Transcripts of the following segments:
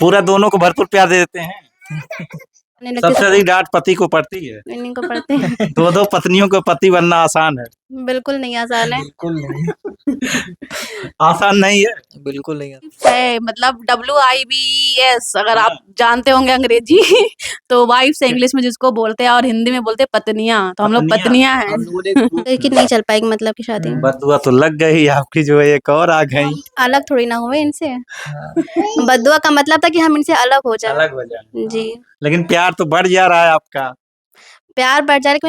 पूरा दोनों को भरपूर प्यार दे देते हैं। सबसे अधिक डांट पति को पड़ती है। इन्हीं को पढ़ते हैं। दो पत्नियों को पति बनना आसान है? बिल्कुल नहीं आसान है। बिल्कुल नहीं। आसान नहीं है, बिल्कुल नहीं है मतलब WIVES अगर आप जानते होंगे अंग्रेजी तो वाइफ्स इंग्लिश में जिसको बोलते हैं और हिंदी में बोलते हैं पत्नियां, तो हम लोग पत्नियां हैं। हम लोगों ने लेकिन नहीं चल पाएगी मतलब की शादी। बदुआ तो लग गई आपकी, जो है एक और आ गई। अलग थोड़ी ना हुए इनसे। बदुआ का मतलब था कि हम इनसे अलग हो जाए। अलग हो जाए जी। लेकिन प्यार तो बढ़ जा रहा है आपका। प्यार बढ़ जाए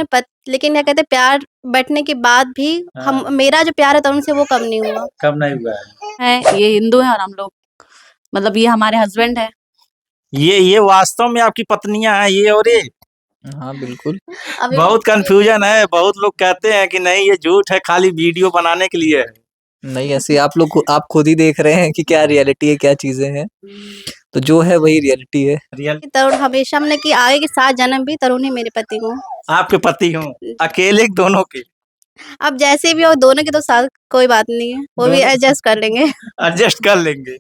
लेकिन क्या कहते हैं, प्यार बढ़ने के बाद भी हम मेरा जो प्यार है तो उनसे वो कम नहीं हुआ। कब नहीं हुआ है? ये हिंदू है और हम लोग मतलब ये हमारे हस्बैंड है। ये वास्तव में आपकी पत्नियां हैं ये और ये? हाँ बिल्कुल। बहुत कंफ्यूजन है, बहुत लोग कहते हैं कि नहीं ये झूठ है, खाली वीडियो बनाने के लिए है। नहीं ऐसे आप खुद ही देख रहे हैं कि क्या रियलिटी है, क्या चीजें हैं, तो जो है वही रियलिटी है। तरुण हमेशा हमने कि आगे के 7 जन्म भी तरुण ही मेरे पति को। आपके पति हूँ अकेले दोनों के? अब जैसे भी हो दोनों के तो साथ कोई बात नहीं है, वो भी एडजस्ट कर लेंगे। एडजस्ट कर लेंगे,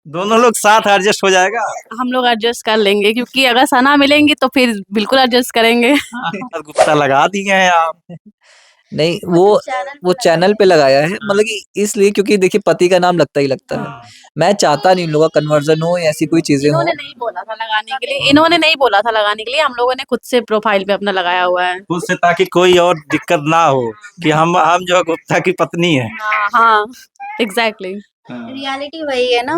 दोनों लोग साथ एडजस्ट हो जाएगा। हम लोग एडजस्ट कर लेंगे क्योंकि अगर सना मिलेंगी तो फिर बिल्कुल एडजस्ट करेंगे। गुप्ता लगा दिए हैं आप। नहीं वो चैनल पे लगाया है, मतलब कि इसलिए क्योंकि देखिए पति का नाम लगता ही लगता है। मैं चाहता नहीं इन लोगों का कन्वर्जन हो या ऐसी कोई चीजें हो। इन्होंने नहीं बोला था लगाने के लिए, हम लोगों ने खुद से प्रोफाइल पे अपना लगाया हुआ है। खुद से, ताकि कोई और दिक्कत ना हो कि हम जो है गुप्ता की पत्नी है। हाँ एग्जैक्टली। रियलिटी वही है ना।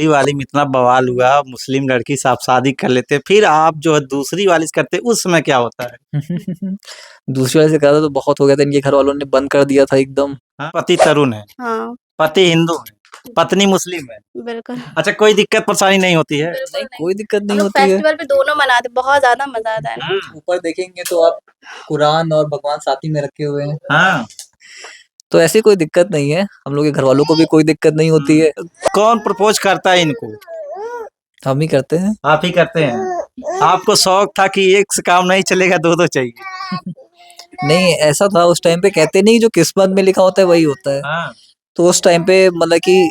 वाली में इतना बवाल हुआ, मुस्लिम लड़की से आप शादी कर लेते, फिर आप जो है दूसरी वाली से करते, उस समय क्या होता है? दूसरी वाले से कहा था तो बहुत हो गया था, इनके घर वालों ने बंद कर दिया था एकदम। पति तरुण है, हाँ पति हिंदू है, पत्नी मुस्लिम है। बिल्कुल। अच्छा, कोई दिक्कत परेशानी नहीं होती है? नहीं कोई दिक्कत नहीं होती है। फेस्टिवल पे दोनों मनाते, बहुत ज्यादा मजा आता है ना। ऊपर देखेंगे तो आप कुरान और भगवान साथ ही में रखे हुए हैं। हाँ, तो ऐसी कोई दिक्कत नहीं है, हम लोग के घर वालों को भी कोई दिक्कत नहीं होती है। कौन प्रपोज करता है इनको? हम ही करते हैं। आप ही करते हैं? आपको शौक था कि एक से काम नहीं चलेगा, दो चाहिए? नहीं ऐसा था उस टाइम पे, कहते नहीं जो किस्मत में लिखा होता है वही होता है। हाँ। तो उस टाइम पे मतलब कि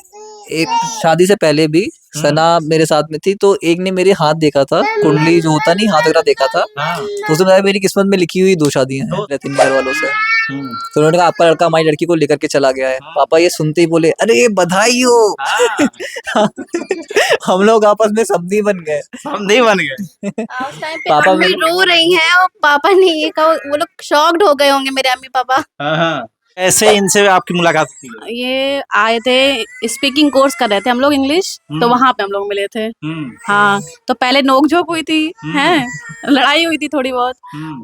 एक शादी से पहले भी सना मेरे साथ में थी, तो एक ने मेरे हाथ देखा था, कुंडली जो होता नहीं हाथ वगैरह देखा था। तो उसने बताया मेरी किस्मत में लिखी हुई 2 शादियां हैं रहती घर वालों से। तो उन्होंने कहा आपका लड़का हमारी लड़की को लेकर के चला गया है। पापा ये सुनते ही बोले अरे बधाई हो। हम लोग आपस में समधी बन गए। पापा भी रो रही हैं और पापा ने ये कहा, वो लोग शॉक्ड हो गए होंगे मेरे अम्मी पापा। ऐसे इनसे आपकी मुलाकात थी? ये आए थे, स्पीकिंग कोर्स कर रहे थे हम लोग इंग्लिश, तो वहां पे हम लोग मिले थे। हाँ तो पहले नोकझोंक हुई थी, हैं लड़ाई हुई थी थोड़ी बहुत,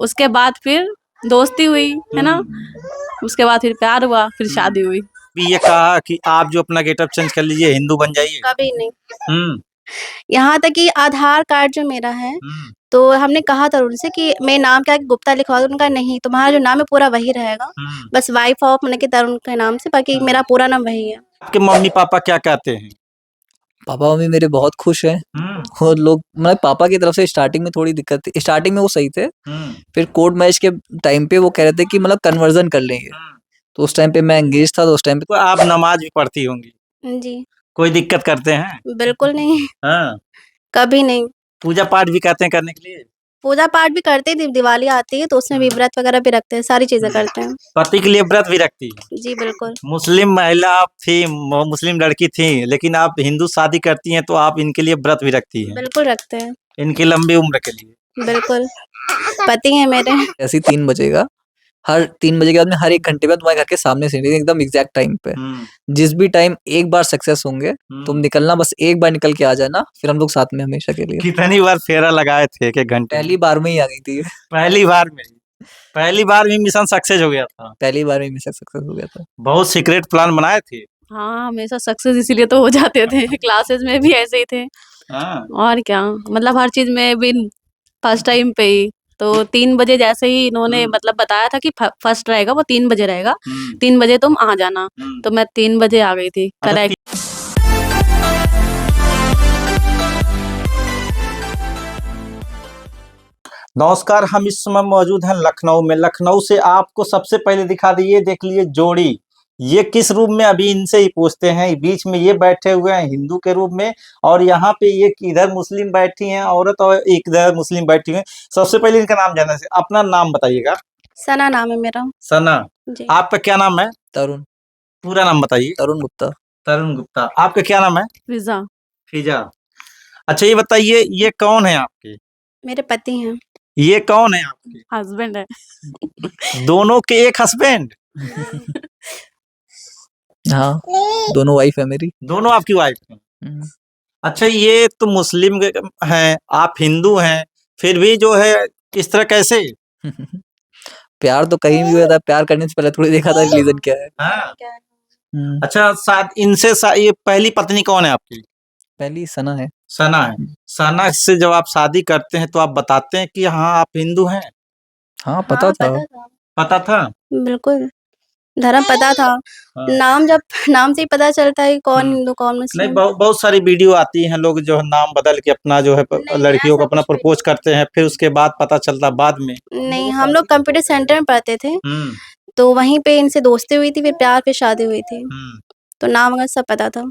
उसके बाद फिर दोस्ती हुई है ना, उसके बाद फिर प्यार हुआ, फिर शादी हुई। ये कहा कि आप जो अपना गेटअप चेंज कर लीजिए, हिंदू बन जाइए? कभी नहीं। यहाँ तक कि आधार कार्ड जो मेरा है, तो हमने कहा था उनसे कि मैं नाम क्या गुप्ता लिखवा दूं, उनका नहीं तुम्हारा जो नाम है पूरा वही रहेगा, बस वाइफ ऑफ मैंने कि तरुण के नाम से, बाकी मेरा पूरा नाम वही है। आपके मम्मी पापा क्या कहते हैं? पापा मम्मी मेरे बहुत खुश हैं। और लोग मतलब पापा की तरफ से स्टार्टिंग में थोड़ी दिक्कत थी, स्टार्टिंग में वो सही थे, फिर कोर्ट मैरिज के टाइम पे वो कह रहे थे कि मतलब कन्वर्जन कर लेंगे। तो उस टाइम पे मैं एंगेज था, तो उस टाइम पे तो आप नमाज भी पढ़ती होंगी? जी। कोई दिक्कत करते हैं? बिल्कुल नहीं। हाँ। कभी नहीं। पूजा पाठ भी कहते हैं करने के लिए? पूजा पाठ भी करते थे, दिवाली आती है तो उसमें भी व्रत वगैरह भी रखते हैं, सारी चीजें करते हैं। पति के लिए व्रत भी रखती है? जी बिल्कुल। मुस्लिम महिला आप थी, मुस्लिम लड़की थी, लेकिन आप हिंदू शादी करती हैं तो आप इनके लिए व्रत भी रखती हैं? बिल्कुल रखते हैं। इनकी लंबी उम्र के लिए? बिल्कुल, पति है मेरे। ऐसे 3 बजेगा, हर 3 बजे के बाद में हर 1 घंटे बाद तुम्हारे घर के सामने से एकदम एग्जैक्ट टाइम पे, जिस भी टाइम एक बार सक्सेस होंगे तुम निकलना, बस एक बार निकल के आ जाना, फिर हम लोग साथ में हमेशा के लिए। कितनी बार फेरा लगाए थे? 1 घंटे? पहली बार में ही आ गई थी। पहली बार में मिशन सक्सेस हो गया था? पहली बार में मिशन सक्सेस हो गया था। बहुत सीक्रेट प्लान बनाए थे? हाँ हमेशा सक्सेस इसीलिए तो हो जाते थे। क्लासेस में भी ऐसे ही थे। और क्या, मतलब हर चीज में विन फर्स्ट टाइम पे ही। तो 3 बजे जैसे ही इन्होंने मतलब बताया था कि फर्स्ट रहेगा वो 3 बजे रहेगा, 3 बजे तुम आ जाना, तो मैं 3 बजे आ गई थी करेक्ट। नमस्कार, हम इस समय मौजूद हैं लखनऊ में। लखनऊ से आपको सबसे पहले दिखा दिए, देख लिए जोड़ी ये किस रूप में, अभी इनसे ही पूछते हैं। बीच में ये बैठे हुए हैं हिंदू के रूप में, और यहाँ पे ये इधर मुस्लिम बैठी हैं औरत, और एक इधर मुस्लिम बैठी हुई हैं। सबसे पहले इनका नाम जानना चाहिए। अपना नाम बताइएगा। सना नाम है मेरा सना। जी। आपका क्या नाम है? तरुण। पूरा नाम बताइए। तरुण गुप्ता। तरुण गुप्ता। आपका क्या नाम है? फिजा। फिजा। अच्छा ये बताइए, ये कौन है आपके? मेरे पति हैं। ये कौन है आपके? हस्बैंड है। दोनों के एक हस्बैंड? हाँ, दोनों वाइफ है मेरी। दोनों आपकी वाइफ हैं? हम्म। अच्छा ये तो मुस्लिम हैं, आप हिंदू हैं, फिर भी जो है इस तरह कैसे? प्यार तो कहीं भी होता है, प्यार करने से पहले थोड़ी देखा था रिलीजन क्या है। हाँ। हम्म। अच्छा इनसे ये पहली पत्नी कौन है आपकी? पहली सना है। सना है। सना से जब आप शादी करते हैं तो आप बताते हैं कि हाँ आप हिंदू हैं? हाँ, पता था। पता था? बिल्कुल, धर्म पता था। हाँ। नाम से ही पता चलता है कि कौन हिंदू कौन नहीं, मुस्लिम। बहुत सारी वीडियो आती हैं, लोग जो है नाम बदल के अपना जो है नहीं, लड़कियों को ऐसा अपना कुछ भी प्रपोज करते हैं, फिर उसके बाद पता चलता बाद में। नहीं, हम लोग कंप्यूटर सेंटर में पढ़ते थे, हम्म। तो वहीं पे इनसे दोस्ती हुई थी, फिर प्यार, फिर शादी हुई थी। तो नाम वगैरह सब पता था।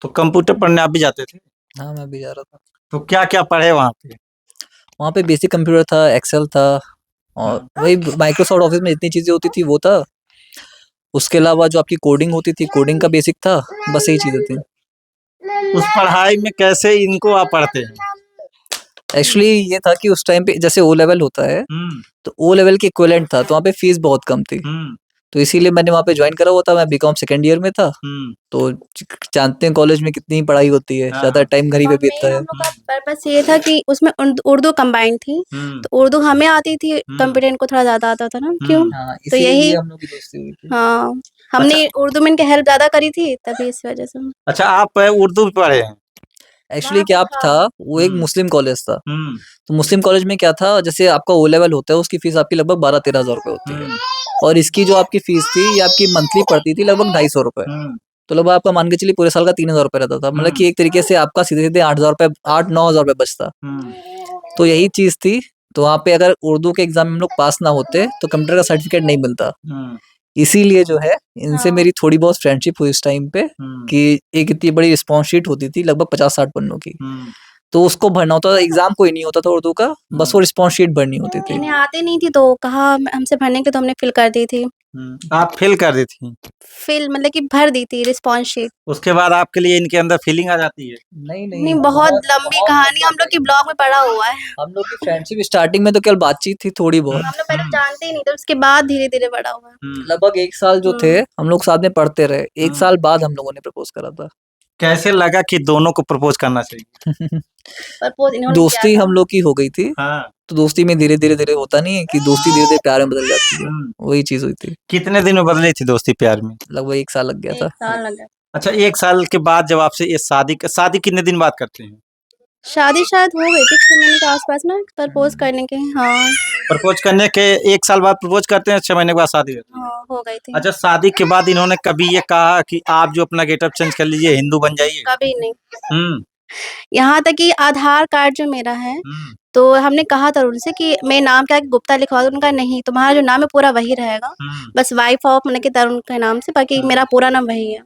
तो कंप्यूटर पढ़ने आप भी जाते थे? हाँ, मैं भी जा रहा था। तो क्या क्या पढ़े वहाँ पे? वहाँ पे बेसिक कंप्यूटर था, एक्सेल था, और वही माइक्रोसॉफ्ट ऑफिस में जितनी चीजें होती थी वो था। उसके अलावा जो आपकी कोडिंग होती थी, कोडिंग का बेसिक था। बस यही चीजें थी। उस पढ़ाई में कैसे इनको आप पढ़ते हैं? एक्चुअली ये था कि उस टाइम पे जैसे ओ लेवल होता है, तो ओ लेवल के इक्विवेलेंट था, तो वहाँ पे फीस बहुत कम थी। तो इसीलिए मैंने वहाँ पे ज्वाइन करा हुआ था। मैं बीकॉम सेकंड ईयर में था, तो जानते हैं कॉलेज में कितनी पढ़ाई होती है, ज्यादा टाइम घर ही पे बीतता है। हम लोग का पर्पस ये था कि उसमें उर्दू कंबाइंड थी, तो उर्दू हमें आती थी, कंप्यूटर इनको थोड़ा ज्यादा आता था ना, क्यों? हाँ, तो यही इसीलिए हम लोग की दोस्ती हुई थी। हाँ, हमने उर्दू में इनकी हेल्प ज्यादा करी थी, तभी इस वजह से। अच्छा आप उर्दू भी पढ़े हैं? एक्चुअली क्या था, वो एक मुस्लिम कॉलेज था। तो मुस्लिम कॉलेज में क्या था, जैसे आपका ओ लेवल होता है, उसकी फीस आपकी लगभग 12-13 हजार रुपए होती है, और इसकी जो आपकी फीस थी ये आपकी मंथली पड़ती थी लगभग 250 रुपए। तो लगभग आपका मान के चलिए पूरे साल का 3,000 रुपए रहता था। मतलब कि एक तरीके से आपका सीधे सीधे 8,000 रुपए, 8-9 हजार रुपए बचता। तो यही चीज थी। तो वहाँ पे अगर उर्दू के एग्जाम में हम लोग पास ना होते तो कंप्यूटर का सर्टिफिकेट नहीं मिलता। इसीलिए जो है इनसे मेरी थोड़ी बहुत फ्रेंडशिप हुई इस टाइम पे, कि एक इतनी बड़ी रिस्पॉन्स शीट होती थी लगभग 50-60 पन्नों की, तो उसको भरना होता था। एग्जाम कोई नहीं होता था उर्दू का, बस वो रिस्पॉन्स शीट भरनी होती थी। इन्हें आती नहीं थी, तो कहा हमसे भरने के, तो हमने फिल कर दी थी। आप फिल कर दी थी? फिल मतलब कि भर दी थी रिस्पॉन्स शीट। उसके बाद आपके लिए इनके अंदर फीलिंग आ जाती है? नहीं, बहुत लंबी कहानी, हम लोग की ब्लॉग में पड़ा हुआ है। हम लोग की फ्रेंडशिप स्टार्टिंग में तो केवल बातचीत थी थोड़ी बहुत। हम लोग पहले जानते ही नहीं थे, उसके बाद धीरे धीरे बड़ा हुआ। लगभग 1 साल जो थे हम लोग साथ में पढ़ते रहे। 1 साल बाद हम लोगों ने प्रपोज करा था। कैसे लगा कि दोनों को प्रपोज करना चाहिए? प्रपोज इन्होंने दोस्ती हम लोग की हो गई थी। हाँ। तो दोस्ती में धीरे धीरे धीरे होता नहीं है कि दोस्ती धीरे धीरे प्यार में बदल जाती है, वही चीज हुई थी। कितने दिन में बदली थी दोस्ती प्यार में? लगभग 1 साल लग गया था। 1 साल लगा। अच्छा 1 साल के बाद जब आपसे ये शादी कितने दिन बाद करते हैं? शादी शायद हो गई थी 6 महीने के आसपास ना, प्रपोज करने के। हाँ, प्रपोज करने के 1 साल बाद प्रपोज करते हैं, 6 महीने के बाद शादी होती है। हाँ, हो गई थी। अच्छा शादी के बाद इन्होंने कभी ये कहा कि आप जो अपना गेटअप चेंज कर लीजिए, हिंदू बन जाइए? कभी नहीं। हम्म। यहाँ तक कि आधार कार्ड जो मेरा है, तो हमने कहा था उनसे कि मेरे नाम क्या है, गुप्ता लिखवा दो। उनका नहीं, तुम्हारा जो नाम है पूरा वही रहेगा, बस वाइफ ऑफ मतलब कि तरुण के नाम से, बाकी मेरा पूरा नाम वही है।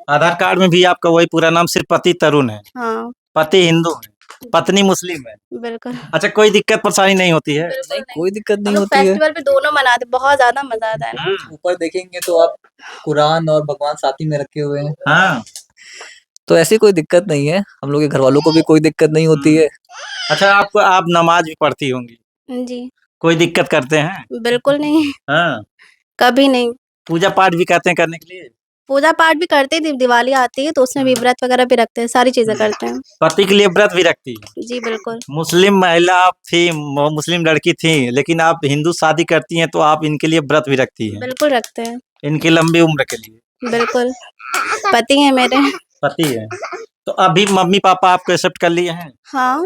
आधार कार्ड में भी आपका वही पूरा नाम, सिर्फ पति तरुण है? हाँ, पति हिंदू है, पत्नी मुस्लिम है? बिल्कुल। अच्छा कोई दिक्कत परेशानी नहीं होती है? नहीं, कोई दिक्कत नहीं हम लोग होती है। फेस्टिवल पे दोनों मनाते, बहुत ज्यादा मजा आता है ना। ऊपर देखेंगे तो आप कुरान और भगवान साथ ही में रखे हुए हैं। हाँ। तो ऐसी कोई दिक्कत नहीं है, हम लोग के घर वालों को भी कोई दिक्कत नहीं होती है। अच्छा आप नमाज भी पढ़ती होंगी? जी, कोई दिक्कत करते हैं? बिल्कुल नहीं, हाँ। कभी नहीं। पूजा पाठ भी कहते हैं करने के लिए? पूजा पाठ भी करते हैं, दिवाली आती है तो उसमें भी व्रत वगैरह भी रखते हैं, सारी चीजें करते हैं। पति के लिए व्रत भी रखती है? जी बिल्कुल। मुस्लिम महिला आप थी, मुस्लिम लड़की थी, लेकिन आप हिंदू शादी करती हैं तो आप इनके लिए व्रत भी रखती हैं? बिल्कुल रखते हैं। इनकी लंबी उम्र के लिए? बिल्कुल, पति है मेरे। पति है। तो अभी मम्मी पापा आपको एक्सेप्ट कर लिए हैं? हाँ,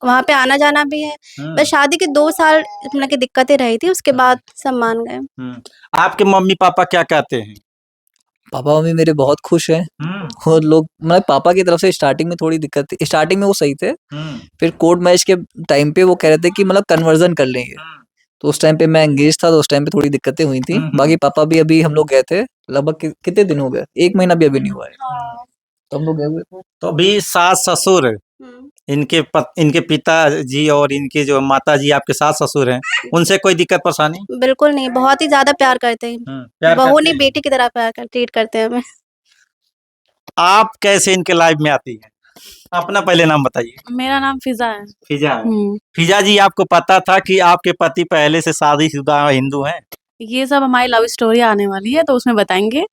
वहाँ पे आना जाना भी है। बस शादी के 2 साल मतलब की दिक्कतें रही थी, उसके बाद सब मान गए। आपके मम्मी पापा क्या कहते हैं? पापा मम्मी मेरे बहुत खुश हैं। और लोग, मतलब पापा की तरफ से स्टार्टिंग में थोड़ी दिक्कत थी, स्टार्टिंग में वो सही थे, फिर कोर्ट मैरिज के टाइम पे वो कह रहे थे कि मतलब कन्वर्जन कर लेंगे। तो उस टाइम पे मैं एंगेज था, तो उस टाइम पे थोड़ी दिक्कतें हुई थी। बाकी पापा भी अभी हम लोग गए थे, लगभग कितने दिन हो गए, 1 महीना भी अभी नहीं हुआ है, तो हम लोग गए हुए थे। तो अभी सास ससुर इनके पिताजी और इनके जो माताजी आपके सास ससुर हैं, उनसे कोई दिक्कत परेशानी? बिल्कुल नहीं, बहुत ही ज़्यादा प्यार करते हैं। प्यार बहू करते नहीं हैं। बेटी की तरह ट्रीट करते हैं हमें। आप कैसे इनके लाइफ में आती हैं? अपना पहले नाम बताइए। मेरा नाम फिजा है। फिजा। फिजा जी, आपको पता था कि आपके पति पहले से शादीशुदा हिंदू हैं? ये सब हमारी लव स्टोरी आने वाली है तो उसमें बताएंगे।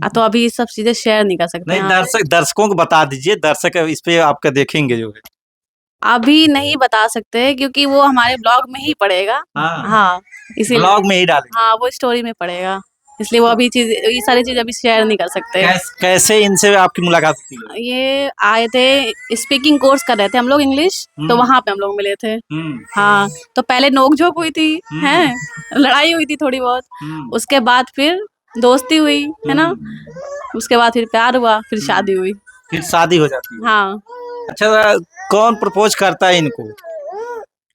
तो अभी ये सब चीजें शेयर नहीं कर सकते नहीं, हैं। दर्शकों को बता दीजिए, दर्शक इस पे आपका देखेंगे जो है। अभी नहीं बता सकते क्योंकि वो हमारे ब्लॉग में ही पड़ेगा। हाँ, इसीलिए ब्लॉग में ही डालेंगे। हाँ, वो स्टोरी में पड़ेगा, इसलिए वो अभी ये सारी चीज अभी शेयर नहीं कर सकते। कैसे इनसे आपकी मुलाकात होती है? ये आए थे, स्पीकिंग कोर्स कर रहे थे हम लोग इंग्लिश, तो वहां पे हम लोग मिले थे। हाँ, तो पहले नोक-झोंक हुई थी, हैं, लड़ाई हुई थी थोड़ी बहुत। उसके बाद फिर दोस्ती हुई, है ना? उसके बाद फिर प्यार हुआ, फिर शादी हुई। फिर शादी हो जाती है। हाँ। अच्छा, कौन प्रपोज करता है इनको?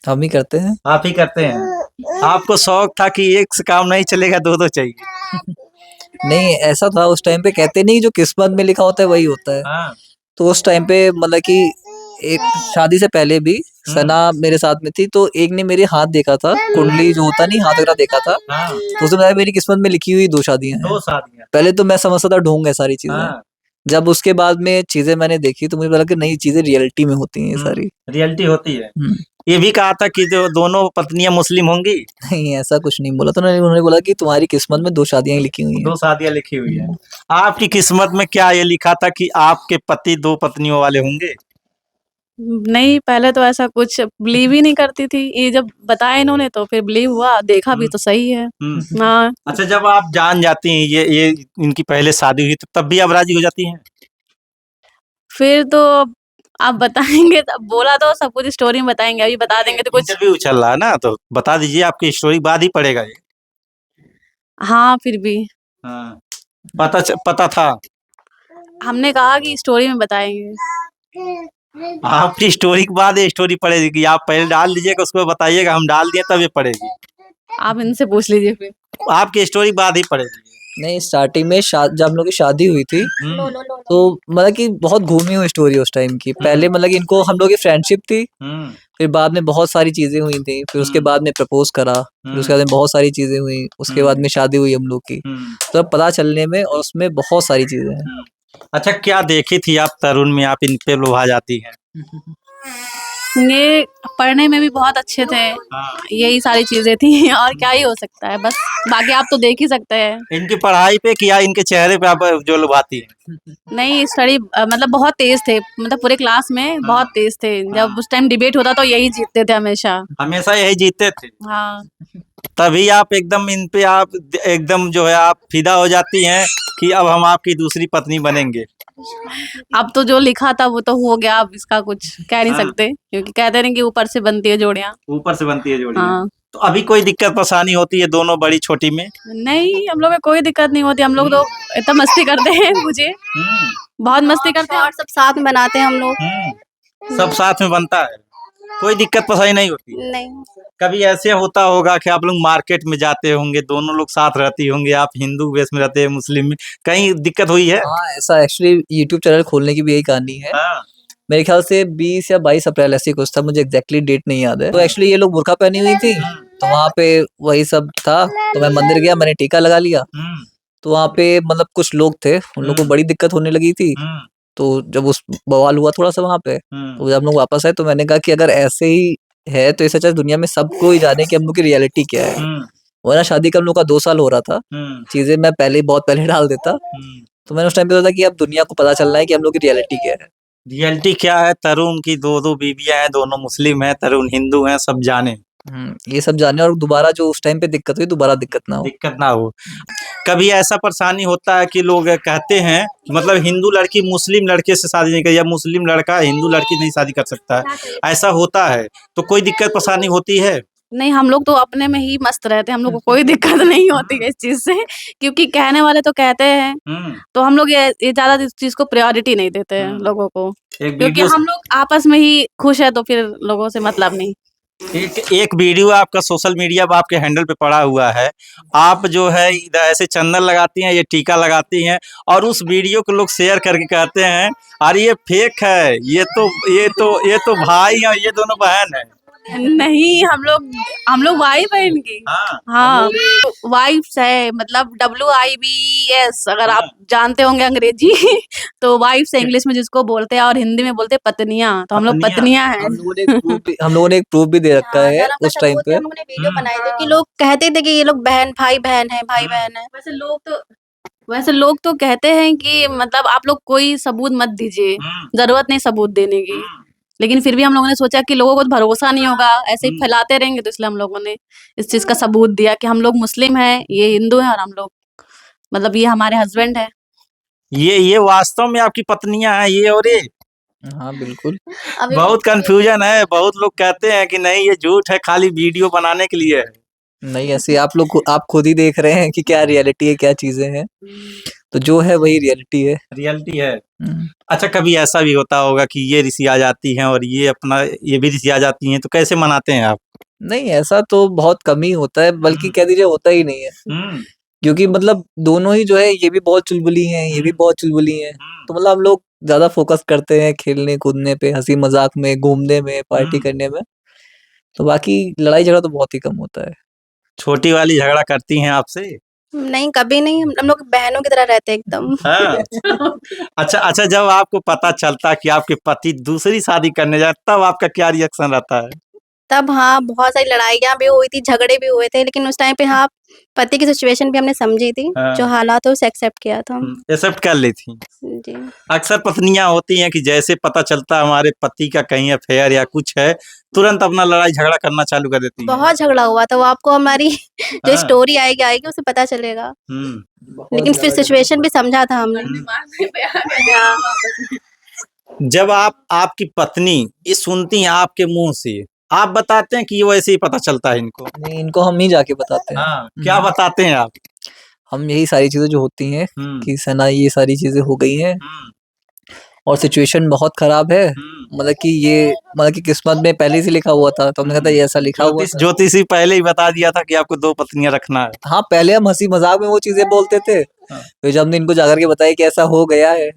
हम ही करते हैं। आप ही करते हैं? आपको शौक था कि एक से काम नहीं चलेगा, दो चाहिए? नहीं, ऐसा था उस टाइम पे, कहते नहीं जो किस्मत में लिखा होता है वही होता है। तो उस टाइम पे मतलब कि एक शादी से पहले भी सना मेरे साथ में थी, तो एक ने मेरे हाथ देखा था, कुंडली जो होता नहीं, हाथ वगैरह देखा था। तो उसने बताया मेरी किस्मत में लिखी हुई 2 शादियां हैं। 2 शादियां। पहले तो मैं समझता था ढोंग है सारी चीजें। जब उसके बाद में चीजें मैंने देखी तो मुझे पता कि नहीं, चीजें रियलिटी में होती हैं ये सारी। रियलिटी होती है। ये भी कहा था कि जो दोनों पत्नियां मुस्लिम होंगी? नहीं, ऐसा कुछ नहीं बोला था उन्होंने बोला कि तुम्हारी किस्मत में 2 शादियां ही लिखी हुई हैं। 2 शादियां लिखी हुई है। आपकी किस्मत में क्या ये लिखा था कि आपके पति 2 पत्नियों वाले होंगे? नहीं, पहले तो ऐसा कुछ बिलीव ही नहीं करती थी। ये जब बताया इन्होंने तो फिर बिलीव हुआ, देखा भी तो सही है। हाँ। अच्छा, जब आप जान जाती हैं ये इनकी पहले शादी हुई, तो तब भी आप राजी हो जाती हैं? फिर तो आप बताएंगे, तब बोला तो सब कुछ स्टोरी में बताएंगे, अभी बता देंगे तो कुछ। इंटरव्यू चल रहा है ना, तो बता दीजिए, आपकी स्टोरी बाद ही पड़ेगा ये। हाँ, फिर भी हाँ, पता था। हमने कहा कि स्टोरी में बताएंगे। आपकी स्टोरी के बाद ये स्टोरी पड़ेगी। आप पहले डाल दीजिएगा, उसको बताइएगा, हम डाल दिए तब ये पड़ेगी। आप इनसे पूछ लीजिए फिर। आपकी स्टोरी बाद ही पड़ेगी। नहीं, स्टार्टिंग में जब हम लोग की शादी हुई थी, तो मतलब कि बहुत घूमी हुई स्टोरी उस टाइम की। पहले मतलब कि इनको हम लोग की फ्रेंडशिप थी, फिर बाद में बहुत सारी चीजें हुई थी, फिर उसके बाद में प्रपोज करा, फिर उसके बाद में बहुत सारी चीजें हुई, उसके बाद में शादी हुई हम लोग की। तो अब पता चलने में और उसमें बहुत सारी चीजें हैं। अच्छा, क्या देखी थी आप तरुण में, आप इन पे लुभा जाती हैं? ये पढ़ने में भी बहुत अच्छे थे, यही सारी चीजें थी और क्या ही हो सकता है, बस बाकी आप तो देख ही सकते हैं। इनकी पढ़ाई पे या इनके चेहरे पे आप जो लुभाती हैं? नहीं, स्टडी मतलब बहुत तेज थे, मतलब पूरे क्लास में बहुत तेज थे। जब उस टाइम डिबेट होता तो यही जीतते थे हमेशा। हमेशा यही जीतते थे? हाँ। तभी आप एकदम इन पे आप एकदम जो है आप फिदा हो जाती हैं कि अब हम आपकी दूसरी पत्नी बनेंगे। अब तो जो लिखा था वो तो हो गया, अब इसका कुछ कह नहीं सकते, क्योंकि कहते हैं कि ऊपर से बनती है जोड़ियाँ। ऊपर से बनती है जोड़ियाँ। हाँ। तो अभी कोई दिक्कत परेशानी होती है दोनों बड़ी छोटी में? नहीं, हम लोग को कोई दिक्कत नहीं होती। हम लोग तो इतना मस्ती करते हैं, मुझे बहुत मस्ती करते हैं और सब साथ में बनाते हैं हम लोग। सब साथ में बनता है, कोई दिक्कत परेशानी नहीं होती? नहीं। कभी ऐसे होता होगा कि आप लोग मार्केट में जाते होंगे, दोनों लोग साथ रहती होंगे, आप हिंदू वेश में रहते हैं, मुस्लिम में, कहीं दिक्कत हुई है? हाँ, ऐसा एक्चुअली यूट्यूब चैनल खोलने की भी यही कहानी है। मेरे ख्याल से 20 या 22 अप्रैल ऐसी कुछ था, मुझे एग्जैक्टली डेट नहीं याद है। तो एक्चुअली ये लोग बुर्का पहनी हुई थी, तो वहाँ पे वही सब था, तो मैं मंदिर गया, मैंने टीका लगा लिया। तो वहाँ पे मतलब कुछ लोग थे, उन लोगों को बड़ी दिक्कत होने लगी थी। तो जब उस बवाल हुआ थोड़ा सा वहाँ पे, तो जब हम लोग वापस आए तो मैंने कहा कि अगर ऐसे ही है तो इससे अच्छा दुनिया में सबको ही जाने कि हम लोग की रियलिटी क्या है। वरना शादी का हम लोग का 2 साल हो रहा था, चीजें मैं बहुत पहले डाल देता। तो मैंने उस टाइम पे सोचा कि अब दुनिया को पता चलना है कि हम लोग की रियलिटी क्या है। रियलिटी क्या है? तरुण की 2 बीवियां हैं, दोनों मुस्लिम हैं, तरुण हिंदू हैं, सब जाने। ये सब जाने, और दोबारा जो उस टाइम पे दिक्कत हुई दोबारा दिक्कत ना हो। कभी ऐसा परेशानी होता है कि लोग कहते हैं मतलब हिंदू लड़की मुस्लिम लड़के से शादी नहीं कर, या मुस्लिम लड़का हिंदू लड़की नहीं शादी कर सकता है, ऐसा होता है, तो कोई दिक्कत परेशानी होती है? नहीं, हम लोग तो अपने में ही मस्त रहते हैं, हम लोग को कोई दिक्कत नहीं होती है इस चीज से, क्योंकि कहने वाले तो कहते हैं, तो हम लोग ये ज्यादा इस चीज को प्रायोरिटी नहीं देते हैं लोगों को, क्योंकि हम लोग आपस में ही खुश है, तो फिर लोगों से मतलब नहीं। एक वीडियो आपका सोशल मीडिया पे आपके हैंडल पे पड़ा हुआ है। आप जो है इधर ऐसे चंदन लगाती हैं, ये टीका लगाती हैं और उस वीडियो को लोग शेयर करके कहते हैं अरे ये फेक है, ये तो भाई हैं, ये दोनों बहन है। नहीं, हम लोग वाइफ है इनकी। हाँ, हाँ, वाइफ्स है, मतलब WIVES, अगर आप जानते होंगे अंग्रेजी तो वाइफ्स है इंग्लिश में जिसको बोलते हैं, और हिंदी में बोलते हैं पत्नियां, तो हम लोग पत्नियां हैं। हम लोगों ने एक प्रूफ भी दे रखा हाँ, है जन्म का उस टाइम सबूत पे। हम लोगों ने वीडियो बनाई थी कि लोग कहते थे कि ये लोग बहन भाई बहन है, भाई बहन है। वैसे लोग तो कहते हैं कि मतलब आप लोग कोई सबूत मत दीजिए, जरूरत नहीं सबूत देने की, लेकिन फिर भी हम लोगों ने सोचा कि लोगों को तो भरोसा नहीं होगा, ऐसे ही फैलाते रहेंगे, तो इसलिए हम लोगों ने इस चीज का सबूत दिया कि हम लोग मुस्लिम हैं, ये हिंदू है, और हम लोग मतलब ये हमारे हस्बैंड है। ये वास्तव में आपकी पत्नियां हैं ये और ये? हाँ बिल्कुल। अभी बहुत कंफ्यूजन है, बहुत लोग कहते हैं कि नहीं ये झूठ है, खाली वीडियो बनाने के लिए है। नहीं, ऐसे आप खुद ही देख रहे हैं कि क्या रियलिटी है, क्या चीजें हैं। तो जो है वही रियलिटी है। रियलिटी है। अच्छा, कभी ऐसा भी होता होगा कि ये ऋषि आ जाती हैं और ये भी ऋषि आ जाती हैं, तो कैसे मनाते हैं आप? नहीं, ऐसा तो बहुत कम ही होता है, बल्कि कह दीजिए होता ही नहीं है। क्योंकि मतलब दोनों ही जो है, ये भी बहुत चुलबुली हैं, ये भी बहुत चुलबुली हैं। तो मतलब हम लोग ज्यादा फोकस करते हैं खेलने कूदने पे, हंसी मजाक में, घूमने में, पार्टी करने में। तो बाकी लड़ाई झगड़ा तो बहुत ही कम होता है। छोटी वाली झगड़ा करती हैं आपसे? नहीं, कभी नहीं, हम लोग बहनों की तरह रहते हैं एकदम। हाँ। अच्छा, जब आपको पता चलता कि आपके पति दूसरी शादी करने जाए, तब आपका क्या रिएक्शन रहता है? तब हाँ, बहुत सारी लड़ाइयाँ भी हुई थी, झगड़े भी हुए थे, लेकिन उस टाइम पे हाँ, पति की सिचुएशन भी हमने समझी थी, हाँ। जो हालात है उसे एक्सेप्ट किया था। एक्सेप्ट कर ली थी। जी। अक्सर पत्नियां होती हैं कि जैसे पता चलता है हमारे पति का कहीं अफेयर या कुछ है, तुरंत अपना लड़ाई झगड़ा करना चालू कर देती हैं। बहुत झगड़ा हुआ था, वो आपको हमारी जो हाँ। स्टोरी आएगी उसे पता चलेगा। लेकिन फिर सिचुएशन भी समझा था हमने। जब आपकी पत्नी ये सुनती हैं आपके मुंह से, आप बताते हैं कि ये वैसे ही पता चलता है इनको? नहीं, इनको हम ही जाके बताते हैं। हाँ, क्या बताते हैं आप? हम यही सारी चीजें जो होती हैं कि सना ये सारी चीजें हो गई हैं और सिचुएशन बहुत खराब है। मतलब कि किस्मत में पहले से लिखा हुआ था, तो हमने कहा था ये ऐसा लिखा हुआ था। ज्योतिषी पहले ही बता दिया था कि आपको 2 पत्नियां रखना है। हाँ, पहले हम हंसी मजाक में वो चीजें बोलते थे। फिर जब हमने इनको जाकर के बताया कि ऐसा हो गया है,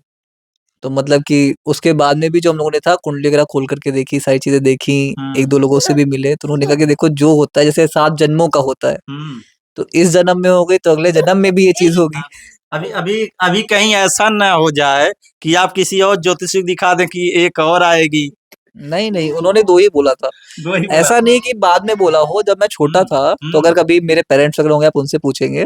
तो मतलब कि उसके बाद में भी जो हम लोगों ने था कुंडली वगैरह खोल करके देखी, सारी चीजें देखी, 1-2 लोगों से भी मिले, तो उन्होंने कहा कि देखो जो होता है जैसे 7 जन्मों का होता है, तो इस जन्म में हो गई तो अगले जन्म में भी ये चीज होगी। अभी कहीं ऐसा न हो जाए कि आप किसी और ज्योतिषी को दिखा दें कि एक और आएगी। नहीं, उन्होंने 2 ही बोला था। ऐसा नहीं कि बाद में बोला हो। जब मैं छोटा था, तो अगर कभी मेरे पेरेंट्स अगर होंगे, आप उनसे पूछेंगे,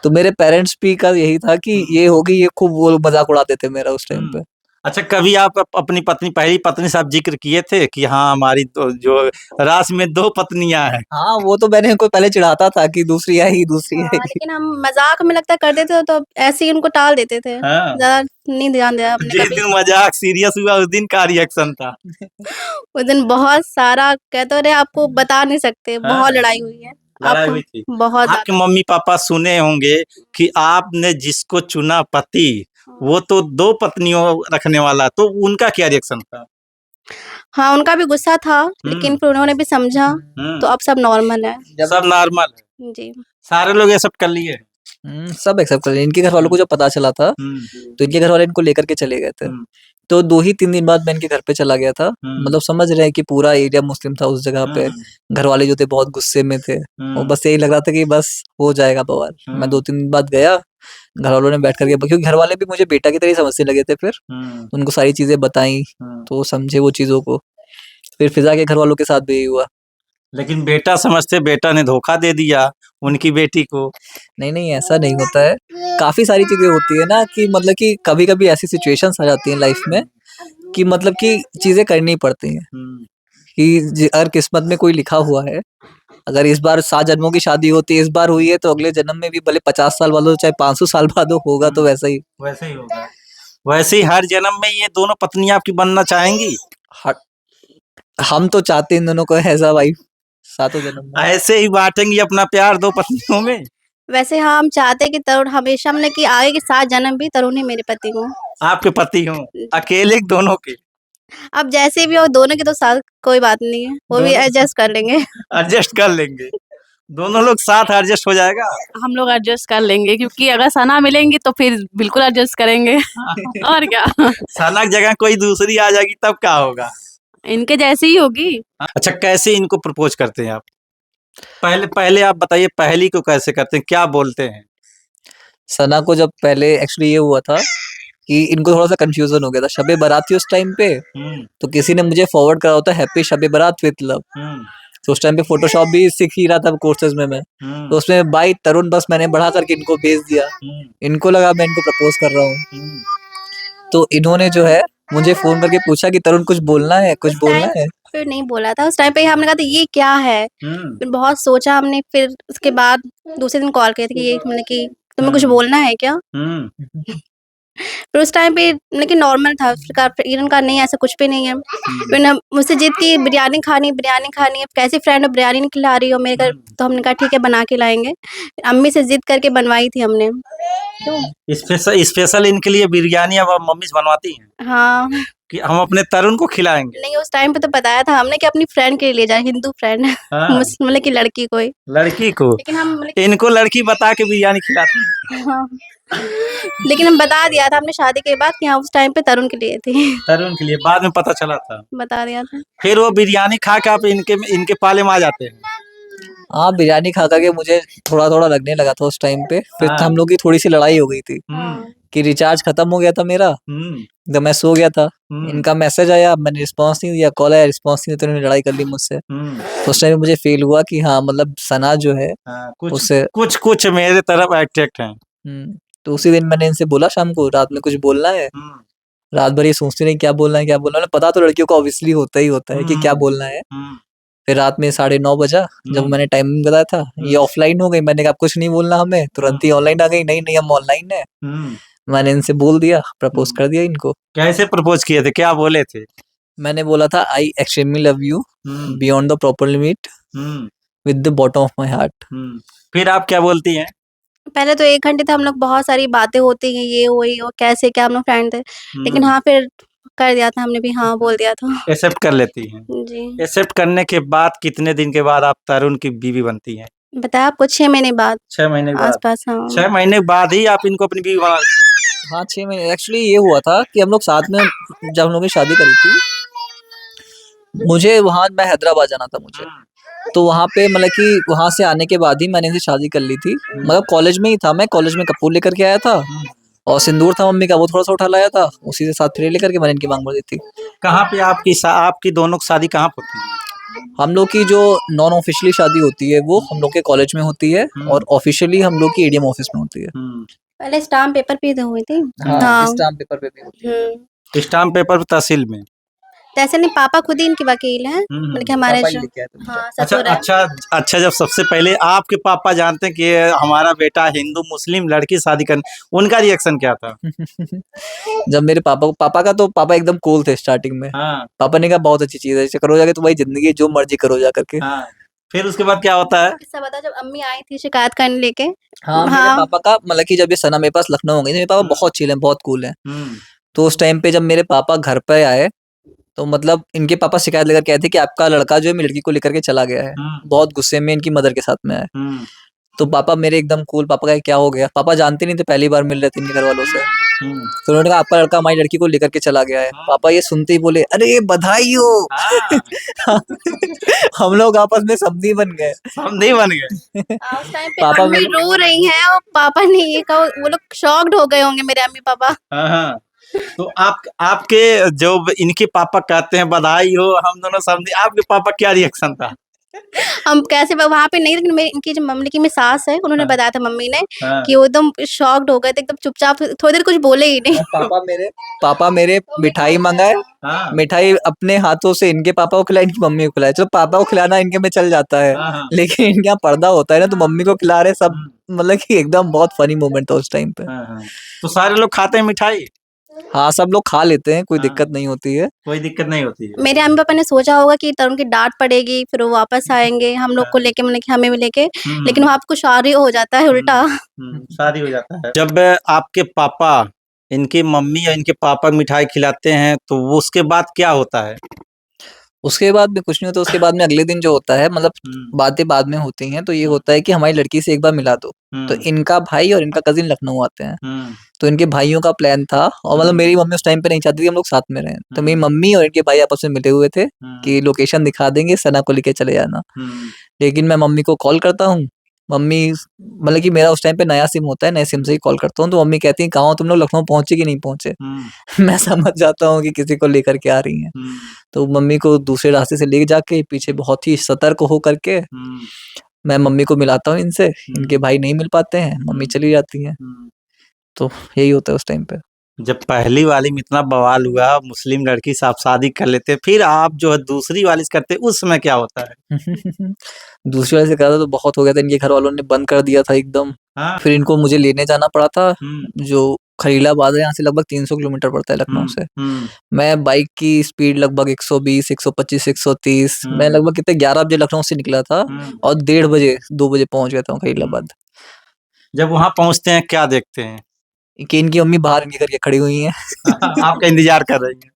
तो मेरे पेरेंट्स भी का यही था कि ये होगी, ये खूब वो मजाक उड़ाते थे मेरा उस टाइम पे। अच्छा, कभी आप अपनी पहली पत्नी से आप जिक्र किए थे कि हाँ हमारी तो जो राशि में 2 पत्नियां हैं? हाँ, वो तो मैंने उनको पहले चिढ़ाता था कि दूसरी आएगी, दूसरी हाँ, आएगी। लेकिन हम मजाक में लगता करते थे, तो ऐसे ही उनको टाल देते थे। हाँ। ज्यादा नहीं ध्यान दिया आपने जिस कभी। दिन मजाक सीरियस हुआ उस दिन का रिएक्शन था? उस दिन बहुत सारा कहते रहे, आपको बता नहीं सकते, बहुत लड़ाई हुई है। लड़ाई हुई थी? बहुत आपके मम्मी पापा सुने होंगे कि आपने जिसको चुना पति, वो तो 2 पत्नियों रखने वाला, तो उनका क्या रिएक्शन था? हाँ, उनका भी गुस्सा था, लेकिन फिर उन्होंने भी समझा, तो अब सब नॉर्मल है। सब नॉर्मल है? जी। सारे लोग एक्सेप्ट कर लिए? सब एक्सेप्ट कर लिया। इनके घर वालों को जब पता चला था, तो इनके घर वाले इनको लेकर के चले गए थे। तो 2 ही 3 दिन बाद मैं इनके घर पे चला गया था। मतलब समझ रहे हैं कि पूरा एरिया मुस्लिम था उस जगह पे। घर वाले जो थे बहुत गुस्से में थे, और बस यही लग रहा था कि बस हो जाएगा बवाल। मैं 2-3 दिन बाद गया, घर वालों ने बैठ करके, क्योंकि घर वाले भी मुझे बेटा की तरह ही समझने लगे थे फिर। उनको सारी चीजें बताई, तो वो समझे वो चीजों को। फिर फिजा के घर वालों के साथ भी यही हुआ। लेकिन बेटा समझते बेटा ने धोखा दे दिया उनकी बेटी को। नहीं, ऐसा नहीं होता है। काफी सारी चीजें होती है ना कि मतलब कि कभी-कभी ऐसी सिचुएशंस आ जाती हैं लाइफ में कि मतलब कि चीजें करनी पड़ती हैं। कि अगर किस्मत में कोई लिखा हुआ है, अगर इस बार 7 जन्मों की शादी होती है, इस बार हुई है, तो अगले जन्म में भी भले 50 साल बाद हो, चाहे 500 साल बाद होगा, तो वैसा ही होगा। वैसे ही हर जन्म में ये दोनों पत्नियां आपकी बनना चाहेंगी? हम तो चाहते हैं इन दोनों को एज अ वाइफ 7 जन्म में। ऐसे ही बांटेंगी अपना प्यार 2 पत्नियों में? वैसे हाँ, हम चाहते हैं कि तरुण हमेशा, मतलब कि आगे के 7 जन्म भी तरुण ही मेरे पति हों। आपके पति हों? अकेले दोनों के? अब जैसे भी हो दोनों के तो साथ कोई बात नहीं है, वो भी दोनों- एडजस्ट कर लेंगे। एडजस्ट कर लेंगे, दोनों लोग साथ एडजस्ट हो जाएगा। हम लोग एडजस्ट कर लेंगे क्योंकि अगर सना मिलेंगी तो फिर बिल्कुल एडजस्ट करेंगे। और क्या। सना की जगह कोई दूसरी आ जाएगी तब क्या होगा? इनके जैसी ही होगी। अच्छा, कैसे इनको प्रपोज करते हैं आप? पहले पहले आप बताइए, पहली को कैसे करते हैं, क्या बोलते हैं? सना को जब पहले एक्चुअली ये हुआ था कि इनको थोड़ा सा कंफ्यूजन हो गया था, शबे बारात थी उस टाइम पे, तो किसी ने मुझे फॉरवर्ड करा होता हैप्पी शबे बारात विद लव। तो उस टाइम पे फोटोशॉप भी सीख ही रहा था कोर्सेज में मैं, तो उसमें बाय तरुण बस मैंने बढ़ा करके इनको भेज दिया। इनको लगा मैं इनको प्रपोज कर रहा हूँ, तो इन्होंने जो है मुझे फोन करके पूछा कि तरुण कुछ बोलना है, कुछ बोलना है। फिर नहीं बोला था उस टाइम पे, हमने कहा था ये क्या है, फिर बहुत सोचा हमने, फिर उसके बाद दूसरे दिन कॉल किया था कि ये मतलब कि तुम्हें कुछ बोलना है क्या। फिर उस टाइम पे लेकिन नॉर्मल था, फिर इन्होंने कहा नहीं ऐसा कुछ भी नहीं है। फिर ना मुझसे जिद की बिरयानी खानी है, कैसी फ्रेंड हो बिरयानी नहीं खिला रही हो मेरे घर, तो हमने कहा ठीक है बना के लाएंगे। अम्मी से जिद करके बनवाई थी हमने। स्पेशल स्पेशल इनके लिए बिरयानी अब मम्मी से बनवाती हैं हाँ, कि हम अपने तरुण को खिलाएंगे। नहीं उस टाइम पे तो बताया था हमने कि अपनी फ्रेंड के लिए ले जाए, हिंदू फ्रेंड हाँ। मतलब की लड़की कोई, लड़की को, लेकिन हम इनको लड़की बता के बिरयानी खिलाती हैं। हाँ, लेकिन हम बता दिया था हमने शादी के बाद कि हाँ उस टाइम पे तरुण के लिए थी। तरुण के लिए बाद में पता चला था। बता दिया था। फिर वो बिरयानी खा के आप इनके पाले में आ जाते हैं। हाँ, बिरयानी खा करके मुझे थोड़ा थोड़ा लगने लगा था उस टाइम पे। फिर हाँ। हम लोग की थोड़ी सी लड़ाई हो गई थी कि रिचार्ज खत्म हो गया था मेरा, जब मैं सो गया था। इनका मैसेज आया, मैंने रिस्पांस नहीं दिया, कॉल आया रिस्पांस नहीं दिया, तो इन्होंने लड़ाई कर ली मुझसे। तो उस टाइम मुझे फील हुआ कि हाँ मतलब सना जो है कुछ उससे कुछ कुछ मेरे तरफ अट्रैक्ट हैं। तो उसी दिन मैंने इनसे बोला शाम को, रात में कुछ बोलना है। रात भर ये सोचती रही क्या बोलना है क्या बोलना है, पता तो लड़कियों को ऑब्वियसली होता ही होता है कि क्या बोलना है। फिर रात में 9:30 बजा, जब मैंने टाइमिंग बताया था, ये ऑफलाइन हो गई। मैंने कहा कुछ नहीं बोलना हमें, तुरंत ही ऑनलाइन आ गई, नहीं नहीं हम ऑनलाइन है। मैंने इनसे बोल दिया, प्रपोज कर दिया इनको। कैसे प्रपोज किए थे, क्या बोले थे? मैंने बोला था आई extremely love you beyond the proper limit with the bottom of my heart. फिर आप क्या बोलती हैं? पहले तो 1 घंटे तक हम लोग बहुत सारी बातें होती हैं, ये हुई और कैसे क्या हम लोग फ्रेंड थे, लेकिन हाँ फिर कर दिया था हमने भी, हाँ बोल दिया था। एक्सेप्ट कर लेती हैं? जी एक्सेप्ट करने के बाद कितने दिन के बाद आप तरुण की बीवी बनती हैं? बताया आपको 6 महीने बाद 6 महीने के बाद। आसपास। हाँ 6 महीने बाद ही आप इनको अपनी बीवी बना लेते हैं? हाँ 6 महीने। एक्चुअली ये हुआ था कि हम लोग साथ में जब हम लोग ने शादी करी थी, मुझे वहाँ मैं हैदराबाद जाना था मुझे, तो वहाँ पे मतलब कि वहाँ से आने के बाद ही मैंने इनसे शादी कर ली थी। मतलब कॉलेज में ही था मैं, कॉलेज में कपूर लेकर के आया था और सिंदूर था मम्मी का, वो थोड़ा सा उठा लाया था, उसी के साथ फिर लेकर के मैंने इनकी मांग भर दी थी। कहाँ पे आपकी दोनों की शादी कहाँ पे होती है? हम लोग की जो नॉन ऑफिशियली शादी होती है वो हम लोग के कॉलेज में होती है, और ऑफिशियली हम लोग की एडीएम ऑफिस में होती है। पहले स्टाम्प पेपर पे हुई थी। हाँ, स्टाम्प पेपर पे भी होती है। स्टाम्प पेपर तहसील में? ऐसे नहीं, पापा खुद ही इनके वकील हैं, मतलब कि हमारे पापा ही जो लेके आए थे मुझे। हाँ अच्छा ससुर है। अच्छा अच्छा, जब सबसे पहले आपके पापा जानते हैं कि हमारा बेटा हिंदू मुस्लिम लड़की शादी करने, उनका रिएक्शन क्या था? जब मेरे पापा का तो पापा एकदम कूल थे स्टार्टिंग में। हाँ पापा ने कहा बहुत अच्छी चीज है, इसे करो जाके, तुम्हारी जिंदगी है, जो मर्जी करो जा करके। हाँ। फिर उसके बाद क्या होता है? किस्सा बता, जब अम्मी आई थी शिकायत करने लेके। हाँ, मेरे पापा का मतलब कि जब ये सना मेरे पास लखनऊ हो गई, मेरे पापा बहुत चिल हैं, बहुत कूल हैं। तो उस टाइम पे जब मेरे पापा घर पे आए, तो मतलब इनके पापा शिकायत लेकर के आए थे कि आपका लड़का जो है मेरी लड़की को लेकर के चला गया है। बहुत गुस्से में इनकी मदर के साथ में आए। तो पापा मेरे एकदम कूल, पापा का क्या हो गया, पापा जानते नहीं थे, पहली बार मिल रहे थे इनके घर वालों से। तो उन्होंने कहा आपका लड़का हमारी लड़की को लेकर के चला गया है। पापा ये सुनते ही बोले अरे बधाई हो। हम लोग आपस में समधी बन गए। समधी बन गए। उस टाइम पे पापा अम्मी रो रही हैं और पापा ने ये कहा, वो लोग शॉक्ड हो गए होंगे मेरे अम्मी पापा। हाँ। तो आपके जो इनके पापा कहते हैं बधाई हो हम दोनों समझे, आपके पापा क्या रिएक्शन था? हम कैसे वहाँ पे नहीं, लेकिन मेरी इनकी जो मम्मी की सास है, उन्होंने हाँ। बताया था मम्मी ने हाँ। कि वो एकदम शॉक्ड हो गए थे, एकदम चुपचाप थोड़ी देर कुछ बोले ही नहीं। पापा मेरे मिठाई मंगाए, हाँ। मिठाई अपने हाथों से इनके पापा को खिलाई, इनकी मम्मी को खिलाई। चलो पापा को खिलाना इनके में चल जाता है, हाँ। लेकिन इनके यहाँ पर्दा होता है ना, तो मम्मी को खिला रहे सब। मतलब कि एकदम बहुत फनी मोमेंट था उस टाइम पे। हाँ। तो सारे लोग खाते हैं मिठाई? हाँ, सब लोग खा लेते हैं, कोई हाँ। दिक्कत नहीं होती है। कोई दिक्कत नहीं होती है। मेरे अम्मी पापा ने सोचा होगा कि तरुण की डांट पड़ेगी, फिर वो वापस आएंगे हम लोग को लेके, मतलब कि हमें भी लेके, लेकिन वहाँ पे कुछ और ही हो जाता है उल्टा। शादी हो जाता है। जब आपके पापा इनकी मम्मी या इनके पापा मिठाई खिलाते हैं तो वो उसके बाद क्या होता है? उसके बाद में कुछ नहीं होता, उसके बाद में अगले दिन जो होता है मतलब बातें बाद में होती हैं, तो ये होता है कि हमारी लड़की से एक बार मिला दो। तो इनका भाई और इनका कजिन लखनऊ आते हैं, तो इनके भाइयों का प्लान था और मतलब मेरी मम्मी उस टाइम पे नहीं चाहती थी हम लोग साथ में रहें, तो मेरी मम्मी और इनके भाई आपस में मिले हुए थे कि लोकेशन दिखा देंगे, सना को लेके चले जाना। लेकिन मैं मम्मी को कॉल करता हूँ, मम्मी मतलब कि मेरा उस टाइम पे नया सिम होता है, नए सिम से ही कॉल करता हूँ, तो मम्मी कहती है कहाँ हो तुम लोग, लखनऊ पहुंचे कि नहीं पहुंचे? मैं समझ जाता हूँ कि किसी को लेकर के आ रही हैं, तो मम्मी को दूसरे रास्ते से ले जाके पीछे बहुत ही सतर्क हो करके मैं मम्मी को मिलाता हूँ इनसे, इनके भाई नहीं मिल पाते हैं, मम्मी चली जाती हैं। तो यही होता है उस टाइम पे। जब पहली वाली में इतना बवाल हुआ, मुस्लिम लड़की से आप शादी कर लेते, फिर आप जो है दूसरी वाली से करते, उस समय क्या होता है? दूसरी वाले से कहा था तो बहुत हो गया था, इनके घर वालों ने बंद कर दिया था एकदम। हाँ। फिर इनको मुझे लेने जाना पड़ा था, जो खलीलाबाद है यहाँ से लगभग 300 किलोमीटर पड़ता है लखनऊ से। मैं बाइक की स्पीड लगभग 120, 125, 130, मैं लगभग कितने 11 बजे लखनऊ से निकला था और 1:30 बजे 2 बजे पहुंच गया था खलीलाबाद। जब वहां पहुंचते हैं क्या देखते हैं? कि इनकी मम्मी बाहर इनके घर के खड़ी हुई हैं। आपका इंतजार कर रही हैं?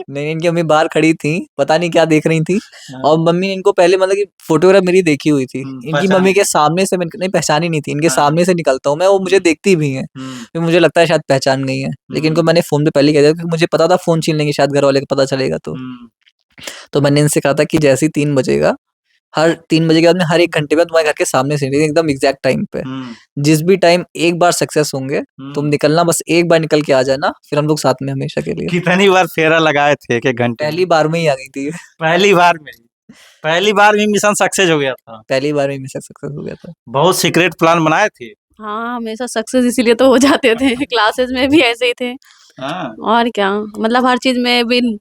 नहीं, इनकी मम्मी बाहर खड़ी थी, पता नहीं क्या देख रही थी। और मम्मी ने इनको पहले मतलब कि फोटोग्राफ मेरी देखी हुई थी। इनकी मम्मी के सामने से नहीं पहचानी नहीं थी, इनके सामने से निकलता हूँ मैं, वो मुझे देखती भी हैं, फिर मुझे लगता है शायद पहचान गई हैं, लेकिन इनको मैंने फोन पे पहले कह दिया क्योंकि मुझे पता था फोन छीन लेंगे शायद घर वाले को पता चलेगा। तो मैंने इनसे कहा था कि जैसे ही 3 बजेगा, हर 3 बजे के बाद में हर 1 घंटे में तुम्हारे घर के सामने से एकदम एग्जैक्ट टाइम पे, जिस भी टाइम एक बार सक्सेस होंगे तुम निकलना, बस एक बार निकल के आ जाना, फिर हम लोग साथ में हमेशा के लिए। कितनी बार फेरा लगाए थे? 1 घंटे? पहली बार में ही आ गई थी। पहली बार में मिशन सक्सेस हो गया था? पहली बार में मिशन सक्सेस हो गया था। बहुत सीक्रेट प्लान बनाए थे? हाँ, हमेशा सक्सेस इसीलिए तो हो जाते थे। क्लासेस में भी ऐसे ही थे। हाँ। और क्या, मतलब हर चीज में विन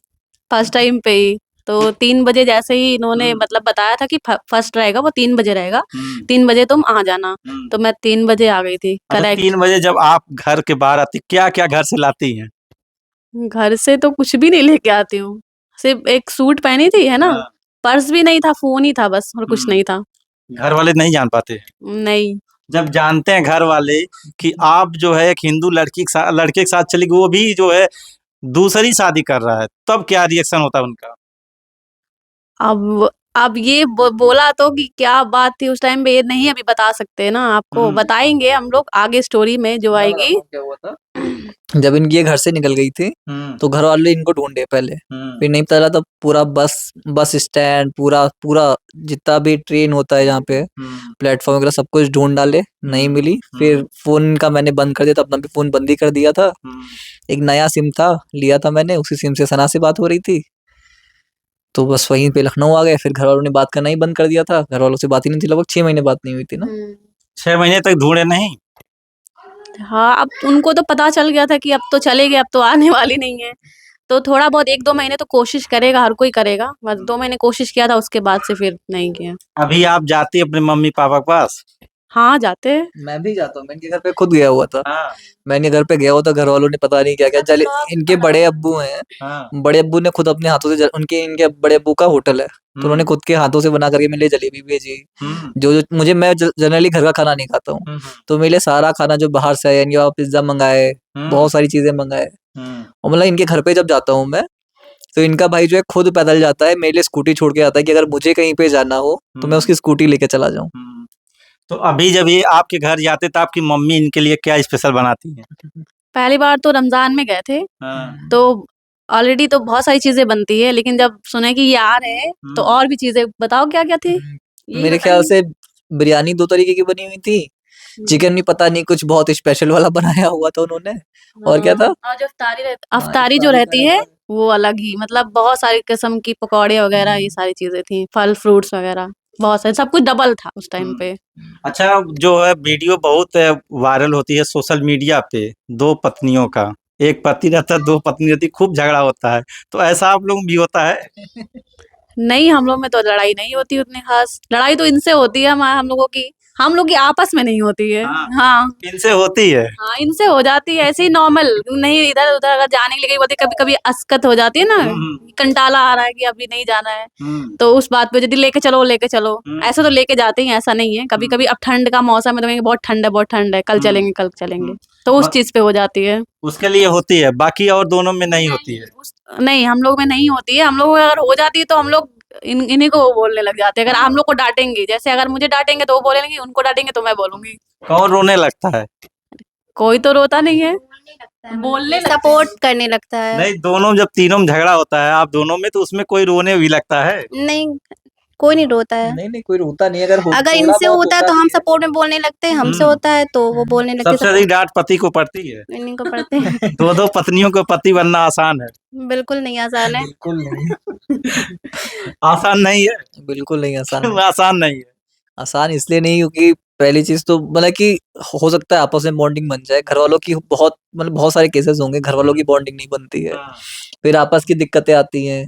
फर्स्ट टाइम पे ही। तो 3 बजे जैसे ही इन्होंने मतलब बताया था कि फर्स्ट रहेगा वो 3 बजे रहेगा, 3 बजे तुम आ जाना, तो मैं 3 बजे आ गई थी अच्छा, करेक्ट। 3 बजे जब आप घर के बाहर आती, क्या क्या घर से लाती हैं? घर से तो कुछ भी नहीं लेके आती हूँ, सिर्फ एक सूट पहनी थी, है ना, हाँ। पर्स भी नहीं था, फोन ही था बस, और कुछ नहीं था। घर वाले नहीं जान पाते? नहीं। जब जानते हैं घर वाले कि आप जो है एक हिंदू लड़के के साथ चली गई, वो भी जो है दूसरी शादी कर रहा है, तब क्या रिएक्शन होता है उनका? अब ये बोला तो कि क्या बात थी उस टाइम पे, ये नहीं अभी बता सकते ना आपको, बताएंगे हम लोग आगे स्टोरी में जो आएगी। क्या हुआ था जब इनकी ये घर से निकल गई थी, तो घर वाले इनको ढूंढे पहले, फिर नहीं पता चला, तो पूरा बस स्टैंड, पूरा जितना भी ट्रेन होता है यहाँ पे, प्लेटफॉर्म वगैरह सब कुछ ढूंढ डाले, नहीं मिली। फिर फोन का मैंने बंद कर दिया था, अपना भी फोन बंद ही कर दिया था। एक नया सिम था, लिया था मैंने, उसी सिम से सना से बात हो रही थी, तो बस वहीं पे लखनऊ आ गए। फिर घर वालों ने बात करना ही बंद कर दिया था, घर वालों से बात ही नहीं थी, लगभग 6 महीने बात नहीं हुई थी ना। 6 महीने तक ढूंढे नहीं? हाँ, अब उनको तो पता चल गया था कि अब तो चले गए, अब तो आने वाली नहीं है, तो थोड़ा बहुत 1-2 महीने तो कोशिश करेगा, हर कोई करेगा, बस 2 महीने कोशिश किया था, उसके बाद से फिर नहीं किया। अभी आप जाती अपने मम्मी पापा के पास? हाँ, जाते हैं। मैं भी जाता हूँ, मैं इनके घर पे खुद गया हुआ था। हाँ। मैं इनके घर पे गया हुआ था, घर वालों ने पता नहीं क्या क्या चले, इनके बड़े अब्बू हैं, हाँ। बड़े अब्बू ने खुद अपने हाथों से इनके बड़े अब्बू का होटल है, तो उन्होंने खुद के हाथों से बना करके मेरे लिए जलेबी भेजी। जो मैं जनरली घर का खाना नहीं खाता हूँ, तो मेरे लिए सारा खाना जो बाहर से है, या पिज्जा मंगाए, बहुत सारी चीजें मंगाए। और मतलब इनके घर पे जब जाता हूँ मैं, तो इनका भाई जो है खुद पैदल जाता है, मेरे लिए स्कूटी छोड़ के आता है कि अगर मुझे कहीं पे जाना हो तो मैं उसकी स्कूटी लेके चला जाऊं। तो अभी जब ये आपके घर जाते तो आपकी मम्मी इनके लिए क्या स्पेशल बनाती है? पहली बार तो रमजान में गए थे, तो ऑलरेडी तो बहुत सारी चीजें बनती है, लेकिन जब सुने कि ये आ रहे हैं तो और भी चीजें, बताओ क्या क्या थी? मेरे ख्याल से बिरयानी 2 तरीके की बनी हुई थी, चिकन भी पता नहीं कुछ बहुत स्पेशल वाला बनाया हुआ था उन्होंने, और क्या था, और जो अफ्तारी जो रहती है वो अलग ही, मतलब बहुत सारी किस्म की पकौड़े वगैरह, ये सारी चीजें थी, फल फ्रूट्स वगैरह, बहुत सारे, सब कुछ डबल था उस टाइम पे। अच्छा, जो है वीडियो बहुत वायरल होती है सोशल मीडिया पे, 2 पत्नियों का, एक पति रहता है, 2 पत्नी रहती, खूब झगड़ा होता है, तो ऐसा आप लोग भी होता है? नहीं, हम लोग में तो लड़ाई नहीं होती उतनी खास, लड़ाई तो इनसे होती है हम लोगों की, हम लोग की आपस में नहीं होती है। हाँ। हाँ इनसे होती है। हाँ, इनसे हो जाती है ऐसे ही नॉर्मल, नहीं इधर उधर अगर जाने के लिए बोलते, कभी कभी अस्कत हो जाती है ना, कंटाला आ रहा है कि अभी नहीं जाना है, तो उस बात पे यदि लेके चलो, ऐसा तो लेके जाते हैं, ऐसा नहीं है। कभी कभी अब ठंड का मौसम है तो कहेंगे बहुत ठंड है, कल चलेंगे, तो उस चीज पे हो जाती है। उसके लिए होती है, बाकी और दोनों में नहीं होती है। नहीं, हम लोग में नहीं होती है। हम लोग में अगर हो जाती है तो हम लोग इन्हीं को बोलने लग जाते हैं। अगर हम लोग को डांटेंगे, जैसे अगर मुझे डांटेंगे तो वो बोलेंगे, उनको डांटेंगे तो मैं बोलूंगी। कौन रोने लगता है? कोई तो रोता नहीं है, बोलने लगते हैं। सपोर्ट करने लगता है। नहीं, दोनों जब तीनों में झगड़ा होता है आप दोनों में, तो उसमें कोई रोने भी लगता है। नहीं, कोई नहीं रोता है। नहीं कोई रोता नहीं, अगर अगर थोड़ा इनसे बहुत होता है तो हम सपोर्ट में बोलने लगते हैं, हमसे होता है तो वो बोलने लगते सबसे अधिक डांट पति को पड़ती है। इन्हीं को पढ़ते हैं। दो पत्नियों को पति बनना आसान है? बिल्कुल नहीं आसान है। बिल्कुल नहीं। आसान नहीं है। बिल्कुल नहीं आसान क्यों है। आसान नहीं है? आसान इसलिए नहीं क्योंकि पहली चीज तो मतलब कि हो सकता है आपस में बॉन्डिंग बन जाए, घर वालों की बहुत मतलब बहुत सारे केसेस होंगे घर वालों की बॉन्डिंग नहीं बनती है, फिर आपस की दिक्कतें आती हैं,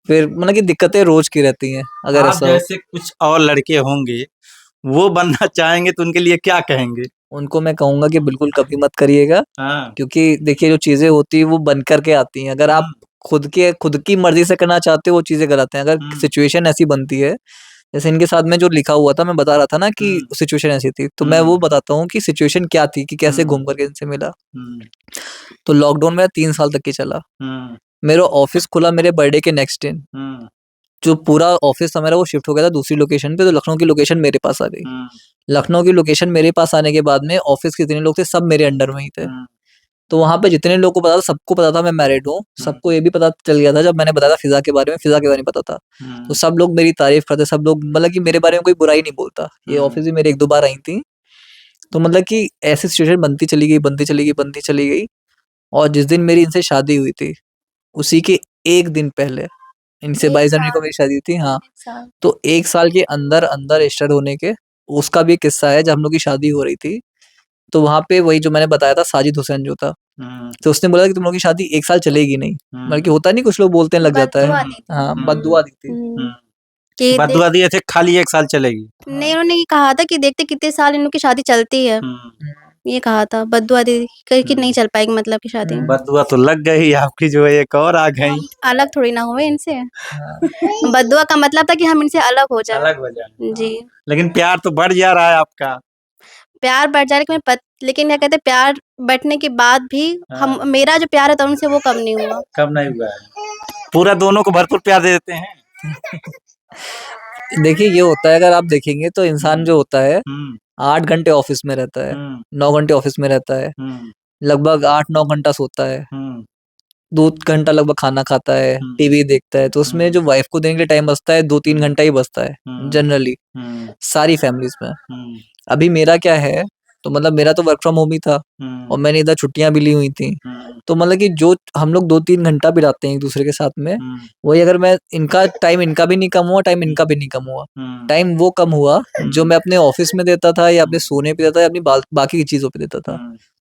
फिर मतलब कि दिक्कतें रोज की रहती हैं। अगर आप ऐसा हो जैसे कुछ और लड़के होंगे, वो बनना चाहेंगे तो उनके लिए क्या कहेंगे? उनको मैं कहूंगा कि बिल्कुल कभी मत करिएगा, हाँ। क्योंकि देखिए जो चीजें होती है वो बन करके आती हैं। अगर आप खुद की मर्जी से करना चाहते हो वो चीजें गलत हैं। अगर सिचुएशन ऐसी बनती है, जैसे इनके साथ में जो लिखा हुआ था, मैं बता रहा था ना कि सिचुएशन ऐसी थी, तो मैं वो बताता हूँ कि सिचुएशन क्या थी, कि कैसे घूम करके इनसे मिला। तो लॉकडाउन मेरा 3 साल तक की चला। मेरा ऑफिस खुला मेरे बर्थडे के नेक्स्ट दिन। जो पूरा ऑफिस था मेरा वो शिफ्ट हो गया था दूसरी लोकेशन पे, तो लखनऊ की लोकेशन मेरे पास आ गई। लखनऊ की लोकेशन मेरे पास आने के बाद में ऑफिस के जितने लोग थे सब मेरे अंडर में ही थे। तो वहां पे जितने लोगों को पता था, सबको पता था मैं मैरिड हूँ। सबको ये भी पता चल गया था जब मैंने बताया था फिजा के बारे में पता था। तो सब लोग मेरी तारीफ करते, सब लोग मतलब कि मेरे बारे में कोई बुराई नहीं बोलता। ये ऑफिस भी मेरे 1-2 बार आई थी। तो मतलब कि ऐसी सिचुएशन बनती चली गई। और जिस दिन मेरी इनसे शादी हुई थी, उसी के 1 दिन पहले इनसे 22 जनवरी को मेरी शादी थी। हाँ, तो 1 साल के अंदर स्टार्ट होने के उसका भी किस्सा है। जब हम लोग की शादी हो रही थी, तो वहाँ पे वही जो मैंने बताया था साजिद हुसैन जो था, तो उसने बोला कि तुम लोग की शादी 1 साल चलेगी नहीं। मतलब कि होता नहीं, कुछ लोग बोलते हैं लग जाता है। हाँ, बद्दुआ दी थी। कि बदुआ दिए थे खाली 1 साल चलेगी। नहीं, उन्होंने ये कहा था कि देखते कितने साल इन लोग की शादी चलती है। ये कहा था बद्दुआ दी कि नहीं चल पाएगी मतलब की शादी। बदुआ तो लग गई आपकी, जो है एक और आ गई। अलग थोड़ी ना हुए इनसे। बद्दुआ का मतलब था कि हम इनसे अलग हो जाए। अलग हो जाए। जी। लेकिन प्यार तो बढ़ जा रहा है आपका। प्यार बढ़ जाए, लेकिन क्या कहते हैं, प्यार बढ़ने के बाद भी हम मेरा जो प्यार है उनसे वो कम नहीं हुआ। कम नहीं हुआ है। पूरा दोनों को भरपूर प्यार दे देते हैं। देखिए ये होता है, अगर आप देखेंगे तो इंसान जो होता है 8 घंटे ऑफिस में रहता है, 9 घंटे ऑफिस में रहता है, लगभग 8-9 घंटा सोता है, 2 घंटा लगभग खाना खाता है, टीवी देखता है। तो उसमें जो वाइफ को देने के लिए टाइम बचता है 2-3 घंटा ही बचता है जनरली सारी फैमिलीज में। अभी मेरा क्या है, तो मतलब मेरा तो वर्क फ्रॉम होम ही था और मैंने इधर छुट्टियां भी ली हुई थी। तो मतलब कि जो हम लोग 2-3 घंटा बिताते हैं एक दूसरे के साथ में, वही अगर मैं इनका टाइम इनका भी नहीं कम हुआ, टाइम इनका भी नहीं कम हुआ। टाइम वो कम हुआ जो मैं अपने ऑफिस में देता था या अपने सोने पे देता था या अपनी बाकी की चीजों पे देता था।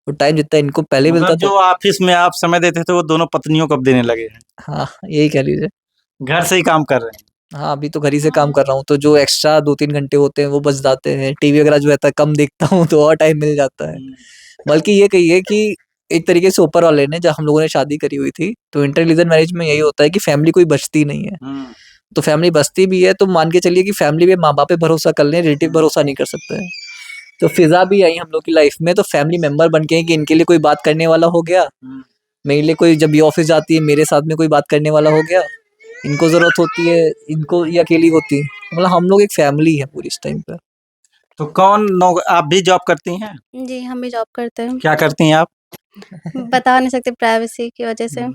तो टाइम जितना इनको पहले मिलता था, जो ऑफिस में आप समय देते थे वो दोनों पत्नियों को अब देने लगे हैं। हाँ यही कह लीजिए। घर से ही काम कर रहे हैं। हाँ, अभी तो घर ही से काम कर रहा हूँ, तो जो एक्स्ट्रा 2-3 घंटे होते हैं वो बच जाते हैं। टीवी वगैरह जो रहता है कम देखता हूँ तो और टाइम मिल जाता है। बल्कि ये कहिए कि एक तरीके से ऊपर वाले ने, जब हम लोगों ने शादी करी हुई थी, तो इंटर रिलीजन मैरिज में यही होता है कि फैमिली कोई बचती नहीं है। तो फैमिली बचती भी है तो मान के चलिए कि फैमिली पे माँ बाप पे भरोसा कर लें, रिलेटिव भरोसा नहीं कर सकते हैं। तो फिजा भी आई हम लोग की लाइफ में, तो फैमिली मेंबर बन के कि इनके लिए कोई बात करने वाला हो गया, मेरे लिए कोई, जब ये ऑफिस जाती है मेरे साथ में कोई बात करने वाला हो गया, इनको जरूरत होती है, इनको ये अकेली होती है। मतलब हम लोग एक फैमिली है पूरी इस टाइम पे। तो आप भी जॉब करती हैं? जी, हम भी जॉब करते हैं। क्या करती हैं आप? बता नहीं सकते प्राइवेसी की वजह से।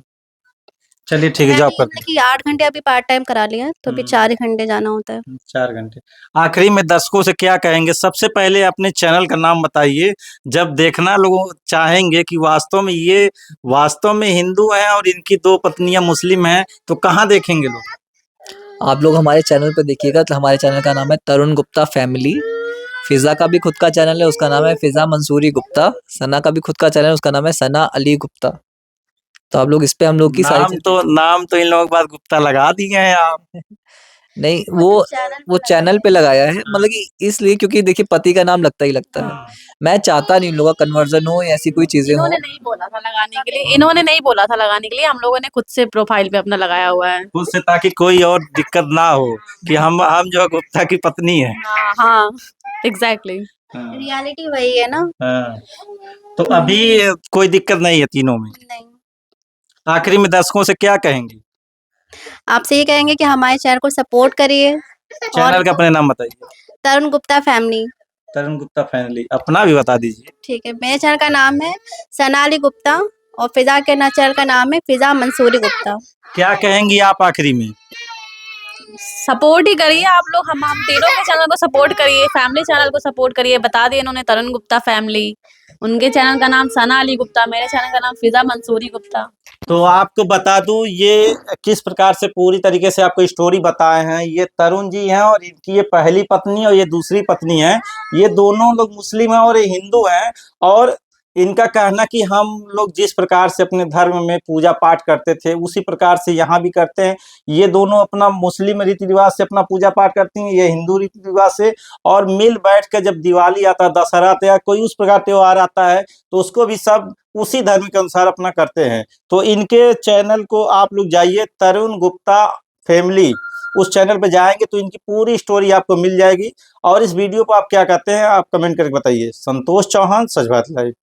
चलिए ठीक है, जॉब करते हैं। कि 8 घंटे अभी पार्ट टाइम करा लिया, तो अभी 4 ही घंटे जाना होता है। 4 घंटे। आखिरी में दर्शकों से क्या कहेंगे? सबसे पहले अपने चैनल का नाम बताइए, जब देखना लोग चाहेंगे कि वास्तव में हिंदू हैं और इनकी 2 पत्नियां मुस्लिम हैं, तो कहाँ देखेंगे लोग? आप लोग हमारे चैनल पे देखिएगा, तो हमारे चैनल का नाम है तरुण गुप्ता फैमिली। फिजा का भी खुद का चैनल है, उसका नाम है फिजा मंसूरी गुप्ता। सना का भी खुद का चैनल है, उसका नाम है सना अली गुप्ता। तो आप लोग इस पे हम लोग की नाम तो इन लोगों के पास गुप्ता लगा दिए हैं आप। नहीं, वो चैनल पे लगाया है, मतलब कि इसलिए क्योंकि देखिए पति का नाम लगता ही लगता है। मैं चाहता नहीं इन लोगों का कन्वर्जन हो या ऐसी कोई चीजें हो। इन्होंने नहीं बोला था लगाने के लिए, इन्होंने नहीं बोला था लगाने के लिए, हम लोगों ने खुद से प्रोफाइल पे अपना लगाया हुआ है। खुद से, ताकि कोई और दिक्कत ना हो कि हम जो है गुप्ता की पत्नी है। हाँ, एग्जैक्टली। रियलिटी वही है ना। तो अभी कोई दिक्कत नहीं है तीनों में। नहीं, आखिरी में दर्शकों से क्या कहेंगी? आपसे ये कहेंगे कि हमारे चैनल को सपोर्ट करिए। चैनल का अपने नाम बताइए। तरुण गुप्ता फैमिली। तरुण गुप्ता फैमिली, अपना भी बता दीजिए। ठीक है, मेरे चैनल का नाम है सनाली गुप्ता और फिजा के चैनल का नाम है फिजा मंसूरी गुप्ता। क्या कहेंगी आप आखिरी में? सपोर्ट ही करिए आप लोग, हम तीनों के चैनल को सपोर्ट करिए, फैमिली चैनल को सपोर्ट करिए। बता दिए इन्होंने, तरुण गुप्ता फैमिली, उनके चैनल का नाम सना अली गुप्ता, मेरे चैनल का नाम फिजा मंसूरी गुप्ता। तो आपको बता दूं ये किस प्रकार से पूरी तरीके से आपको स्टोरी बताए हैं। ये तरुण जी हैं और इनकी ये पहली पत्नी और ये दूसरी पत्नी है। ये दोनों लोग मुस्लिम हैं और ये हिंदू हैं। और इनका कहना कि हम लोग जिस प्रकार से अपने धर्म में पूजा पाठ करते थे उसी प्रकार से यहाँ भी करते हैं। ये दोनों अपना मुस्लिम रीति रिवाज से अपना पूजा पाठ करती हैं, ये हिंदू रीति रिवाज से। और मिल बैठ कर जब दिवाली आता है, दशहरा आता है या कोई उस प्रकार त्योहार आता है तो उसको भी सब उसी धर्म के अनुसार अपना करते हैं। तो इनके चैनल को आप लोग जाइए, तरुण गुप्ता फैमिली, उस चैनल पे जाएंगे तो इनकी पूरी स्टोरी आपको मिल जाएगी। और इस वीडियो को आप क्या कहते हैं आप कमेंट करके बताइए। संतोष चौहान, सच बात लाइव।